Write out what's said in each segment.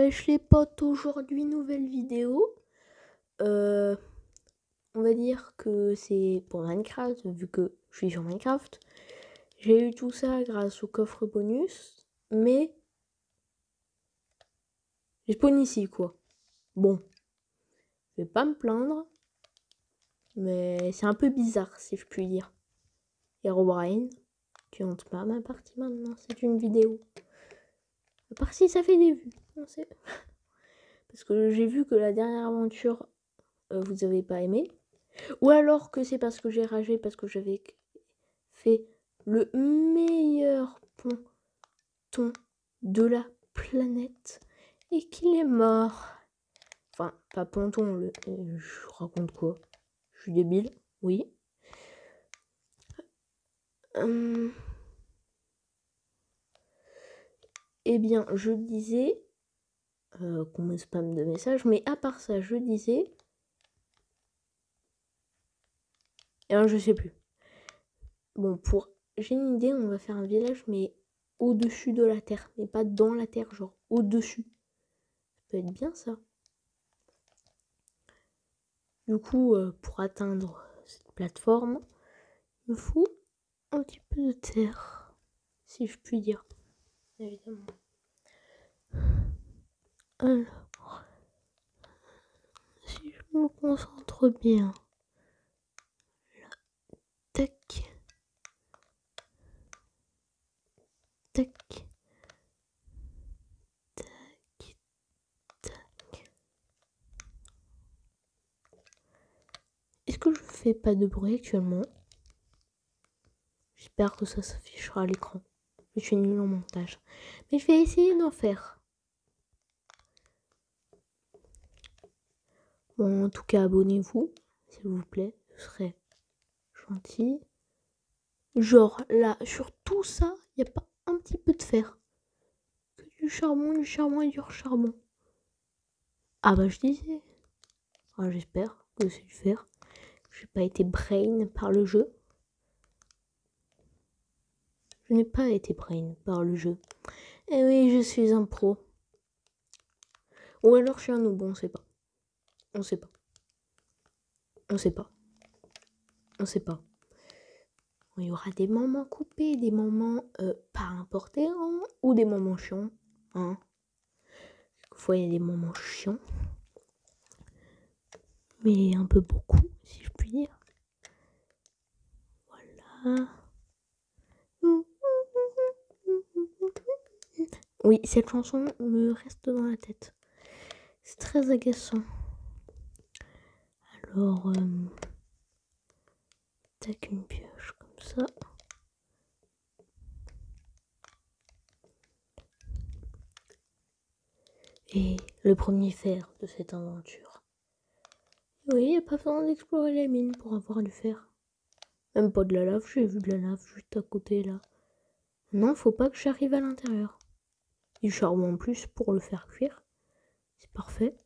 Wesh les potes, aujourd'hui nouvelle vidéo. On va dire que c'est pour Minecraft, vu que je suis sur Minecraft. J'ai eu tout ça grâce au coffre bonus, mais je spawn ici quoi. Bon, je vais pas me plaindre, mais c'est un peu bizarre si je puis dire. Herobrine, tu hantes pas ma partie maintenant, c'est une vidéo. La partie ça fait des vues, on sait. Parce que j'ai vu que la dernière aventure, vous avez pas aimé. Ou alors que c'est parce que j'ai ragé, parce que j'avais fait le meilleur ponton de la planète et qu'il est mort. Enfin, pas ponton, je raconte quoi? Je suis débile, oui. Eh bien, je disais qu'on me spamme de messages, mais à part ça, je disais... Et je sais plus. Bon, j'ai une idée, on va faire un village, mais au-dessus de la terre, mais pas dans la terre, genre au-dessus. Ça peut être bien ça. Du coup, pour atteindre cette plateforme, il me faut un petit peu de terre, si je puis dire, évidemment. Alors, si je me concentre bien, là, tac, tac, tac, tac. Est-ce que je fais pas de bruit actuellement? J'espère que ça s'affichera à l'écran. Je suis nulle en montage. Mais je vais essayer d'en faire. Bon, en tout cas, abonnez-vous, s'il vous plaît. Ce serait gentil. Genre, là, sur tout ça, il n'y a pas un petit peu de fer. Que du charbon et du charbon. Ah bah, je disais. Ah, j'espère que c'est du fer. J'ai pas été brain par le jeu. Je n'ai pas été brain par le jeu. Eh oui, je suis un pro. Ou alors je suis un noob, on sait pas. On sait pas. On sait pas. On sait pas. Il y aura des moments coupés, des moments pas importants ou des moments chiants. Hein. Quelquefois, il y a des moments chiants. Mais un peu beaucoup, si je puis dire. Voilà. Oui, cette chanson me reste dans la tête. C'est très agaçant. Alors, tac, une pioche comme ça. Et le premier fer de cette aventure. Oui, il n'y a pas besoin d'explorer les mines pour avoir du fer. Même pas de la lave, j'ai vu de la lave juste à côté là. Non, faut pas que j'arrive à l'intérieur. Du charbon en plus pour le faire cuire. C'est parfait.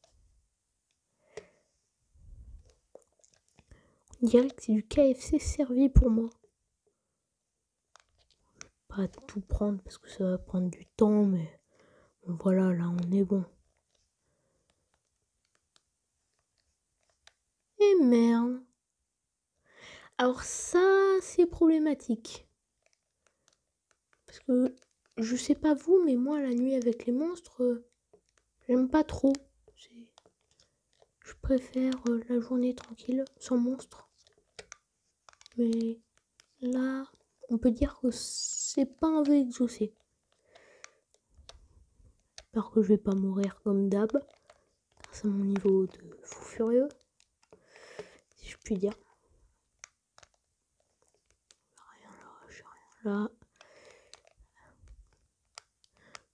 On dirait que c'est du KFC servi pour moi. Pas tout prendre parce que ça va prendre du temps, mais bon, voilà, là on est bon. Et merde. Alors ça, c'est problématique. Parce que je sais pas vous, mais moi la nuit avec les monstres, j'aime pas trop. Je préfère la journée tranquille, sans monstres. Mais là, on peut dire que c'est pas un vœu exaucé. J'espère que je vais pas mourir comme d'hab. Grâce à mon niveau de fou furieux. Si je puis dire. Rien là.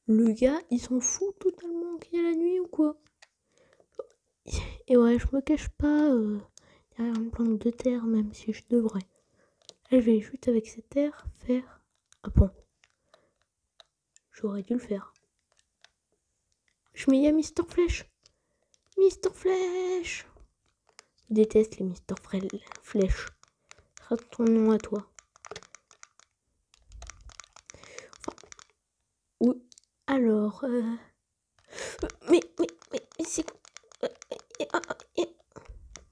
Le gars, il s'en fout totalement qu'il y a la nuit ou quoi? Et ouais, je me cache pas derrière une planque de terre, même si je devrais. Là, je vais juste avec cette terre faire un pont. J'aurais dû le faire. Je mets à Mister Flèche. Mister Flèche. Je déteste les Mister Flèche. Rate ton nom à toi. Enfin, oui. Alors, Mais c'est...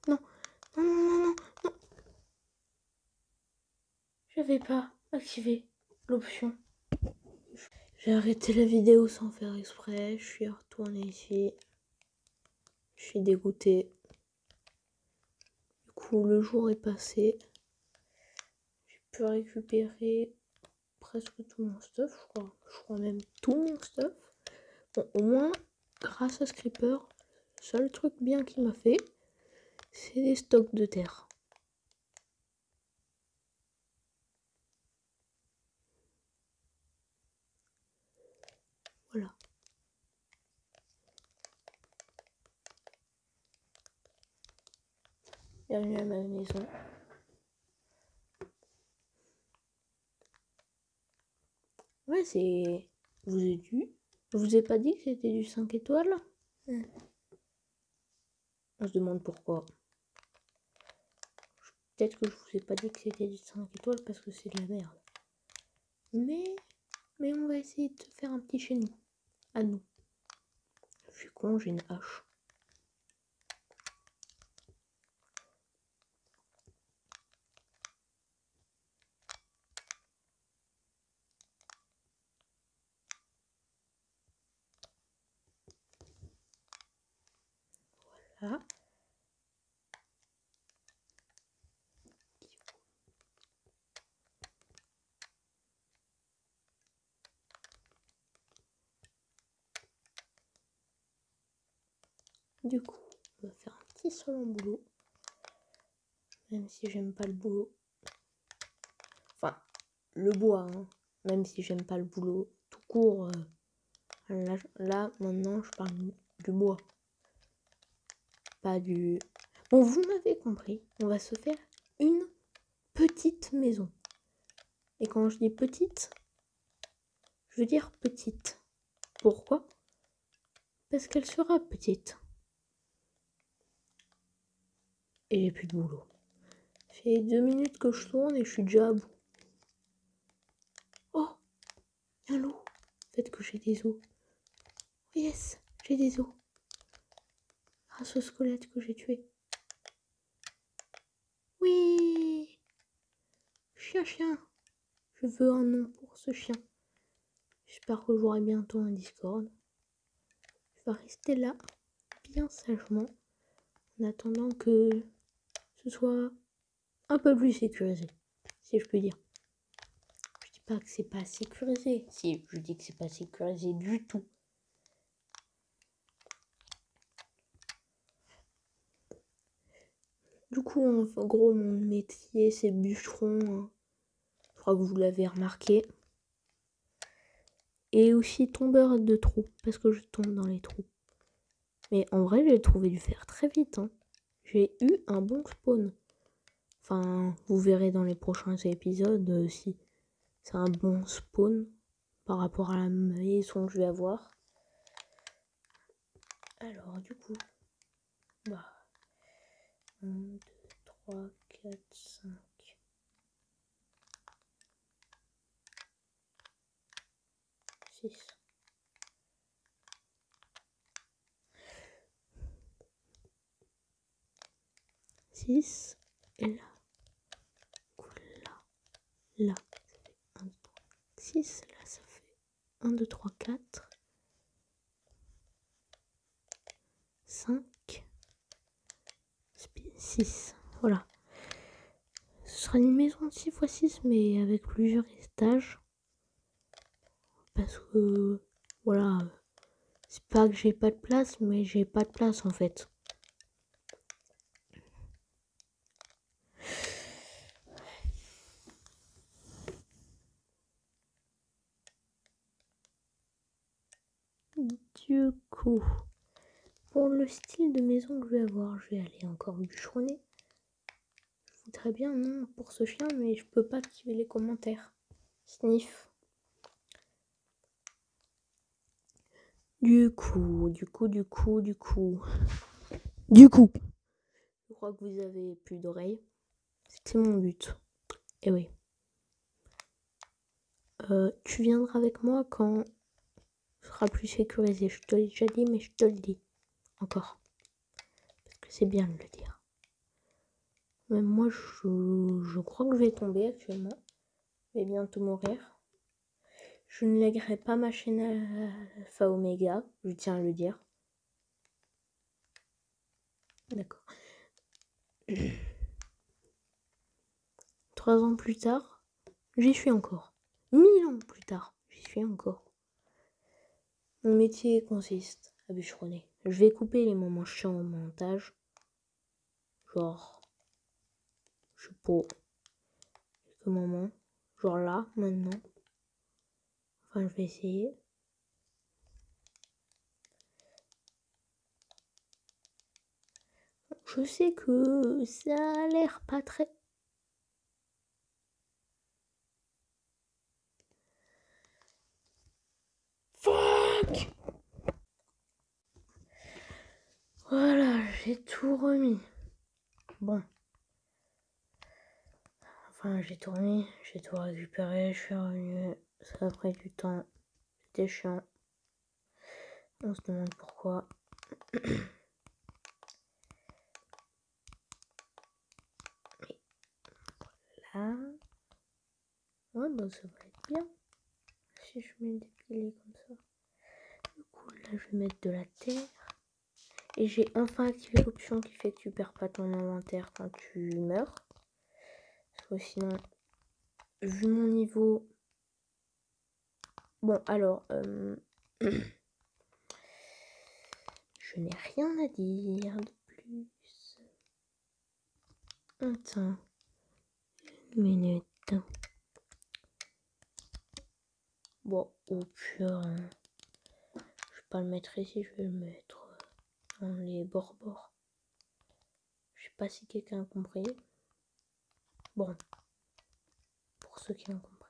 Non, non, non, non, non, non. J'avais pas activé l'option. J'ai arrêté la vidéo sans faire exprès. Je suis retournée ici. Je suis dégoûtée. Du coup, le jour est passé. J'ai pu récupérer presque tout mon stuff, je crois. Je crois même tout mon stuff. Bon, au moins, grâce à ce creeper, le seul truc bien qu'il m'a fait, c'est des stocks de terre. Voilà. Bienvenue à ma maison. Ouais, c'est... Je vous ai pas dit que c'était du 5 étoiles? On se demande pourquoi. Peut-être que je vous ai pas dit que c'était du 5 étoiles parce que c'est de la merde. Mais on va essayer de faire un petit chez nous. À nous. Je suis con, j'ai une hache. Voilà. Du coup, on va faire un petit salon boulot. Même si j'aime pas le boulot. Enfin, le bois, hein. Même si j'aime pas le boulot. Tout court. Là, maintenant, je parle du bois. Pas du... Bon, vous m'avez compris. On va se faire une petite maison. Et quand je dis petite, je veux dire petite. Pourquoi? Parce qu'elle sera petite. Et j'ai plus de boulot. Ça fait 2 minutes que je tourne et je suis déjà à bout. Oh, un loup. Peut-être que j'ai des os. Yes, j'ai des os. Grâce au squelette que j'ai tué. Oui. Chien. Je veux un nom pour ce chien. J'espère que j'aurai bientôt un Discord. Je vais rester là, bien sagement, en attendant que ce soit un peu plus sécurisé, si je peux dire. Je dis pas que c'est pas sécurisé. Si, je dis que c'est pas sécurisé du tout. Du coup, en gros, mon métier, c'est bûcheron. Hein. Je crois que vous l'avez remarqué. Et aussi tombeur de trous, parce que je tombe dans les trous. Mais en vrai, j'ai trouvé du fer très vite. Hein. J'ai eu un bon spawn. Enfin, vous verrez dans les prochains épisodes si c'est un bon spawn par rapport à la maison que je vais avoir. Alors, du coup, 1, 2, 3, 4, 5. 6. Et là. Là. Ça fait 1, 2, 3. 6. Là, ça fait 1, 2, 3, 4. 5. 6. Voilà. Ce sera une maison de 6x6, mais avec plusieurs étages. Parce que, voilà, c'est pas que j'ai pas de place, mais j'ai pas de place en fait. Du coup, pour le style de maison que je vais avoir, je vais aller encore bûcheronner. Je voudrais bien un nom pour ce chien, mais je peux pas activer les commentaires. Sniff. Du coup. Je crois que vous avez plus d'oreilles. C'était mon but. Et oui. Tu viendras avec moi quand sera plus sécurisé. Je te l'ai déjà dit, mais je te le dis encore. Parce que c'est bien de le dire. Même moi, je crois que je vais tomber actuellement. Je vais bientôt mourir. Je ne lèguerai pas ma chaîne à Alpha Omega, je tiens à le dire. D'accord. 3 ans plus tard, j'y suis encore. 1000 ans plus tard, j'y suis encore. Mon métier consiste à bûcheronner. Je vais couper les moments chiants au montage. Genre, je sais pas, quelques moments. Genre là, maintenant. Enfin, je vais essayer. Je sais que ça a l'air pas très... Fuck! Voilà, j'ai tout remis. Bon. Enfin, j'ai tout remis, j'ai tout récupéré, je suis revenu. Ça a pris du temps. C'était chiant. On se demande pourquoi. Et là... Ouais, bah ça va être bien. Si je mets des piliers comme ça. Du coup, là, je vais mettre de la terre. Et j'ai enfin activé l'option qui fait que tu perds pas ton inventaire quand tu meurs. Parce que sinon, vu mon niveau... Bon, alors... je n'ai rien à dire de plus. Attends. Une minute. Bon, au pire... je vais pas le mettre ici, je vais le mettre dans les bords. Je sais pas si quelqu'un a compris. Bon. Pour ceux qui ont compris.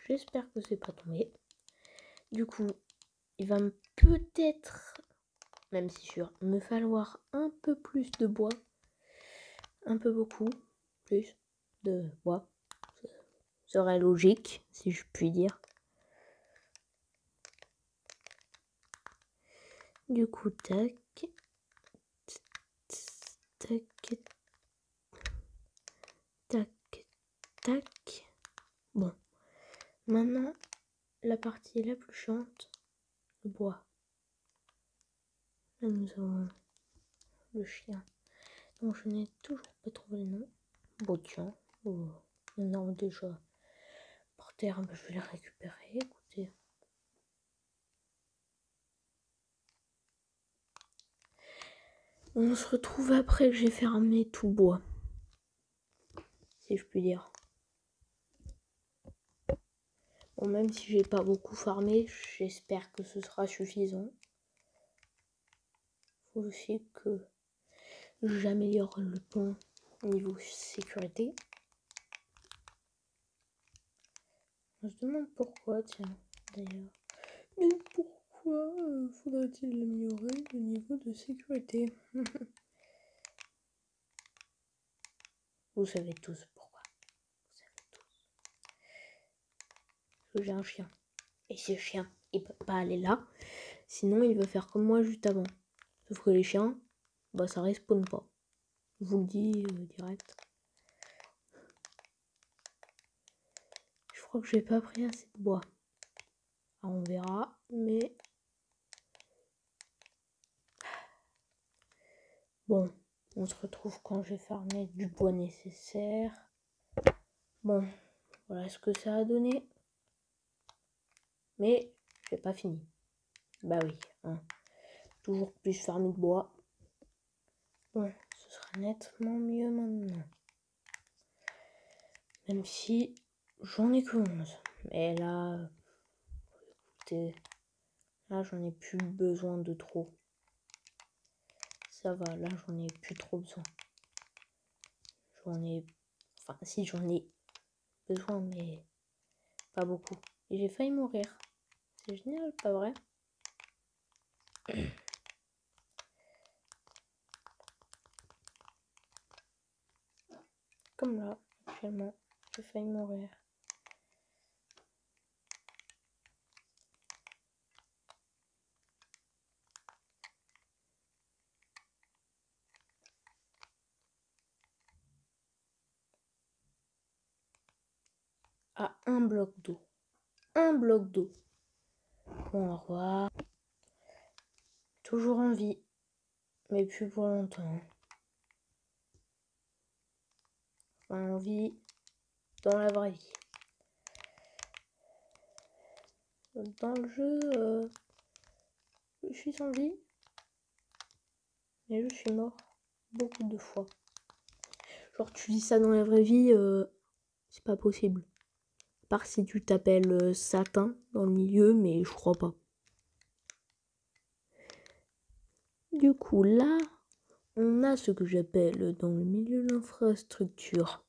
J'espère que c'est pas tombé. Du coup, il va peut-être, même si sûr, me falloir un peu plus de bois. Un peu beaucoup plus de bois. Ce serait logique, si je puis dire. Du coup, tac. Tac. Tac. Tac. Bon. Maintenant, la partie la plus chiante, le bois. Là, nous avons le chien. Donc, je n'ai toujours pas trouvé le nom. Bon, tiens. Oh, il y en a déjà par terre. Je vais les récupérer. Écoutez. On se retrouve après que j'ai fermé tout bois. Si je puis dire. Bon, même si j'ai pas beaucoup farmé, j'espère que ce sera suffisant. Faut aussi que j'améliore le pont niveau sécurité. On se demande pourquoi, tiens, d'ailleurs. Mais pourquoi faudrait-il améliorer le niveau de sécurité? Vous savez tous pourquoi. Vous savez tous. Parce que j'ai un chien. Et ce chien, il peut pas aller là. Sinon, il va faire comme moi juste avant. Sauf que les chiens, bah ça respawn pas. Je vous le dis direct. Je crois que j'ai pas pris assez de bois. Alors, on verra, mais... Bon, on se retrouve quand j'ai farmé du bois nécessaire. Bon, voilà ce que ça a donné. Mais j'ai pas fini. Bah oui, hein. Toujours plus farmer de bois. Bon, ce sera nettement mieux maintenant. Même si j'en ai que 11. Mais là, écoutez, là j'en ai plus besoin de trop. Ça va, là j'en ai plus trop besoin. J'en ai... Enfin, si j'en ai besoin, mais pas beaucoup. Et j'ai failli mourir. C'est génial, pas vrai? Comme là, actuellement, j'ai failli mourir. À un bloc d'eau. Un bloc d'eau. Bon, au revoir. Toujours en vie. Mais plus pour longtemps. Enfin, en vie dans la vraie vie. Dans le jeu, je suis en vie. Mais je suis mort beaucoup de fois. Genre, tu dis ça dans la vraie vie, c'est pas possible. À part si tu t'appelles Satin dans le milieu, mais je crois pas. Du coup, là, on a ce que j'appelle dans le milieu l'infrastructure.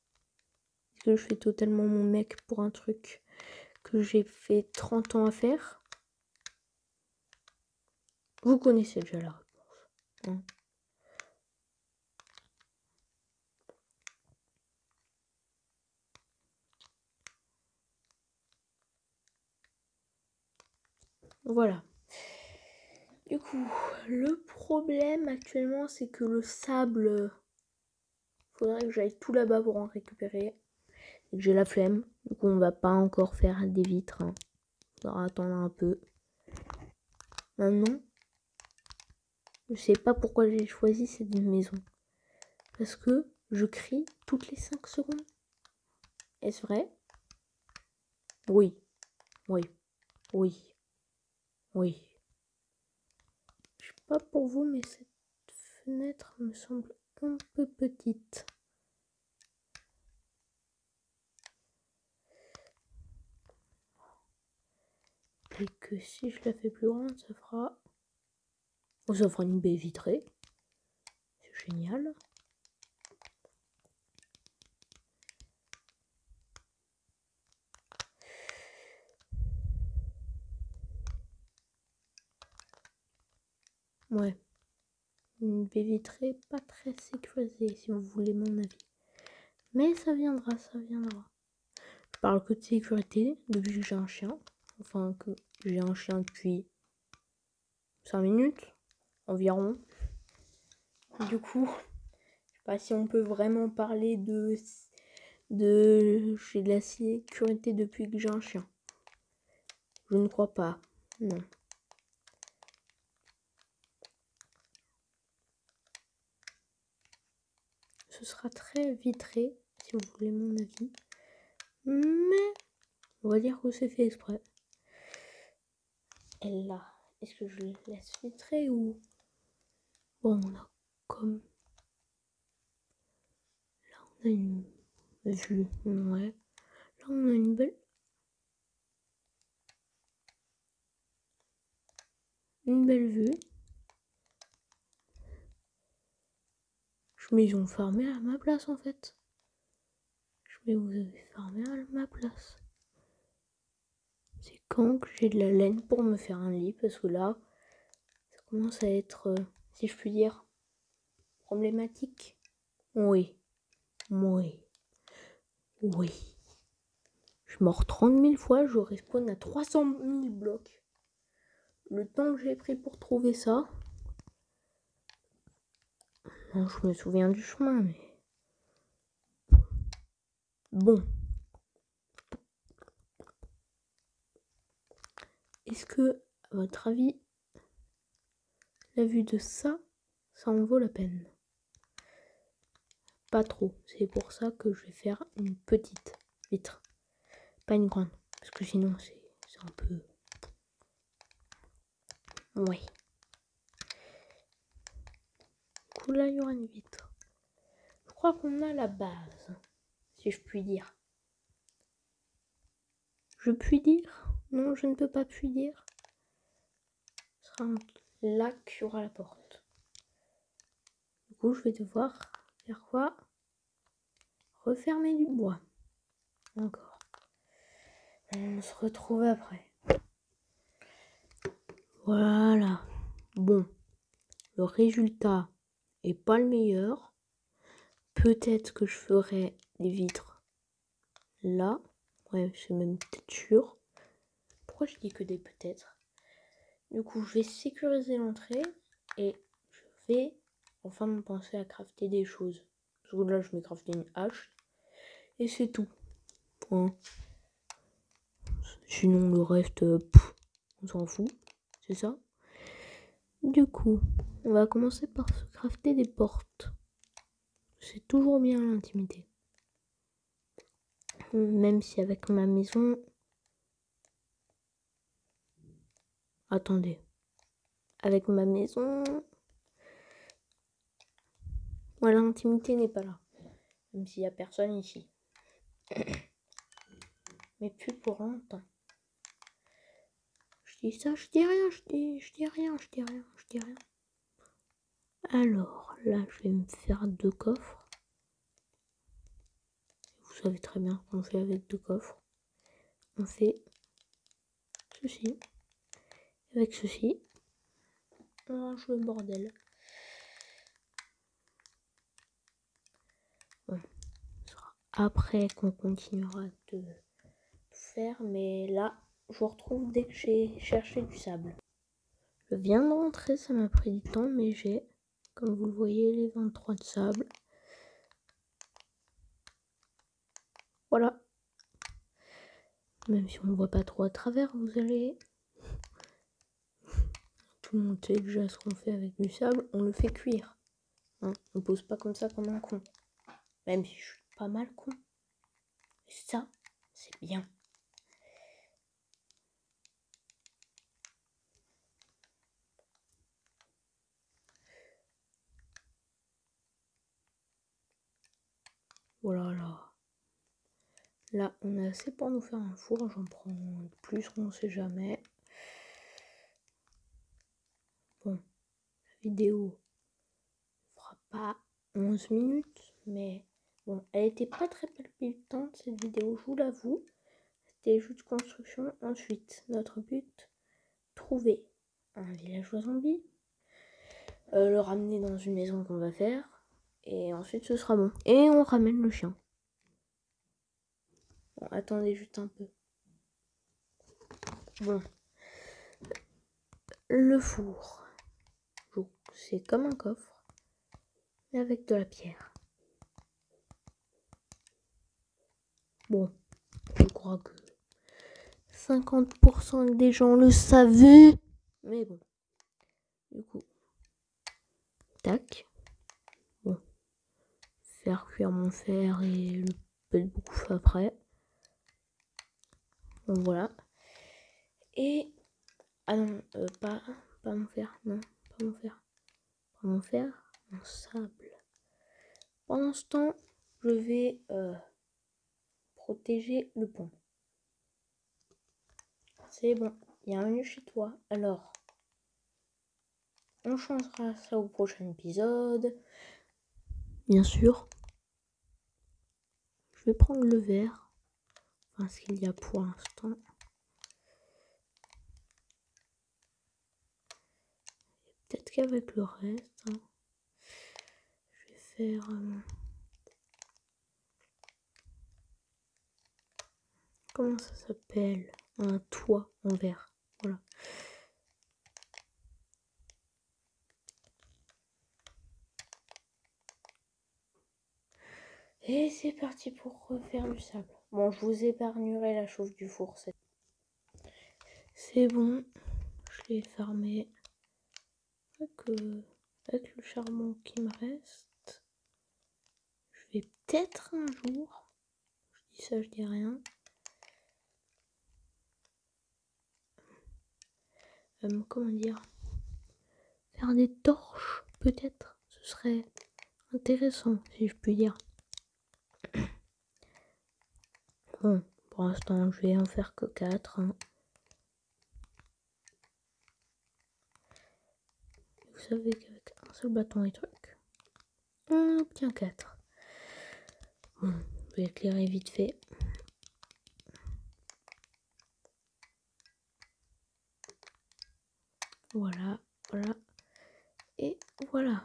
Est-ce que je fais totalement mon mec pour un truc que j'ai fait 30 ans à faire? Vous connaissez déjà la réponse. Hein. Voilà. Du coup, le problème actuellement, c'est que le sable, faudrait que j'aille tout là-bas pour en récupérer. Et que j'ai la flemme. Du coup, on va pas encore faire des vitres. Hein. Faudra attendre un peu. Maintenant, je sais pas pourquoi j'ai choisi cette maison. Parce que je crie toutes les 5 secondes. Est-ce vrai? Oui. Oui. Oui. Oui. Je sais pas pour vous, mais cette fenêtre me semble un peu petite. Et que si je la fais plus grande, ça fera... Oh, ça fera une baie vitrée. C'est génial. Ouais. Une baie vitrée pas très sécurisée, si vous voulez mon avis. Mais ça viendra, ça viendra. Je parle que de sécurité depuis que j'ai un chien. Enfin, que j'ai un chien depuis 5 minutes environ. Du coup, je sais pas si on peut vraiment parler j'ai de la sécurité depuis que j'ai un chien. Je ne crois pas. Non. Ce sera très vitré, si vous voulez mon avis. Mais on va dire que c'est fait exprès. Et là, est-ce que je le laisse filtrer ou... Bon, on a comme... Là, on a une vue. Ouais. Là, on a une belle... vue. Mais ils ont farmé à ma place, en fait. Mais vous avez farmé à ma place. C'est quand que j'ai de la laine pour me faire un lit, parce que là, ça commence à être, si je puis dire, problématique. Oui. Oui. Oui. Je mors 30 000 fois, je respawn à 300 000 blocs. Le temps que j'ai pris pour trouver ça. Non, je me souviens du chemin, mais... Bon. Est-ce que, à votre avis, la vue de ça, ça en vaut la peine? Pas trop. C'est pour ça que je vais faire une petite vitre. Pas une grande. Parce que sinon, c'est un peu... Ouais. Du coup, là, il y aura une vitre. Je crois qu'on a la base, si je puis dire. Je puis dire? Non, je ne peux pas puis dire. Ce sera là qu'il y aura la porte. Du coup, je vais devoir faire quoi? Refermer du bois. Encore. On se retrouve après. Voilà. Bon. Le résultat est pas le meilleur. Peut-être que je ferai des vitres là. Ouais, c'est même peut-être sûr. Pourquoi je dis que des peut-être? Du coup, je vais sécuriser l'entrée et je vais enfin me penser à crafter des choses. Parce que là, je vais crafter une hache et c'est tout. Point. Sinon, le reste, on s'en fout. C'est ça. Du coup, on va commencer par se crafter des portes. C'est toujours bien l'intimité. Même si avec ma maison... Attendez. Avec ma maison... Ouais, l'intimité n'est pas là. Même s'il n'y a personne ici. Mais plus pour longtemps. Je dis ça, je dis rien, je dis rien, je dis rien, je dis rien. Alors, là, je vais me faire 2 coffres. Vous savez très bien qu'on fait avec 2 coffres. On fait ceci. Avec ceci, on range le bordel. Bon, ce sera après qu'on continuera de faire, mais là, je vous retrouve dès que j'ai cherché du sable. Je viens de rentrer, ça m'a pris du temps, mais j'ai, comme vous le voyez, les 23 de sable. Voilà. Même si on ne voit pas trop à travers, vous allez... Tout le monde sait déjà ce qu'on fait avec du sable, on le fait cuire. Hein, on pose pas comme ça comme un con. Même si je suis pas mal con. Et ça, c'est bien. Voilà, là. Là, on a assez pour nous faire un four. J'en prends plus, on sait jamais. Bon, la vidéo fera pas 11 minutes, mais bon, elle était pas très palpitante cette vidéo, je vous l'avoue. C'était juste construction. Ensuite, notre but, trouver un villageois zombie, le ramener dans une maison qu'on va faire, et ensuite ce sera bon. Et on ramène le chien. Bon, attendez juste un peu. Bon. Le four. C'est comme un coffre, mais avec de la pierre. Bon, je crois que 50% des gens le savaient. Mais bon. Du coup. Tac. Bon. Faire cuire mon fer et le peu de bouffe après. Bon, voilà. Et... Ah non, pas mon fer. Non, pas mon fer. Pas mon fer, mon sable. Pendant ce temps, je vais protéger le pont. C'est bon, bienvenue chez toi. Alors, on changera ça au prochain épisode. Bien sûr. Je vais prendre le verre. Enfin, ce qu'il y a pour l'instant. Peut-être qu'avec le reste, hein, je vais faire... comment ça s'appelle? Un toit en verre. Voilà. Et c'est parti pour refaire du sable. Bon, je vous épargnerai la chauffe du four. C'est bon. Je l'ai fermé. Avec le charbon qui me reste. Je vais peut-être un jour. Je dis ça, je dis rien. Comment dire? Faire des torches, peut-être. Ce serait intéressant, si je puis dire. Bon, pour l'instant, je vais en faire que 4. Hein. Vous savez qu'avec un seul bâton et truc, on obtient 4. Bon, je vais éclairer vite fait. Voilà, voilà. Et voilà.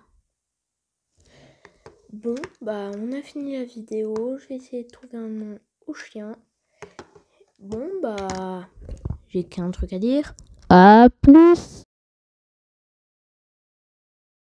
Bon, bah on a a fini la vidéo. Je vais essayer de trouver un nom au chien. Bon, bah, j'ai qu'un truc à dire. À plus!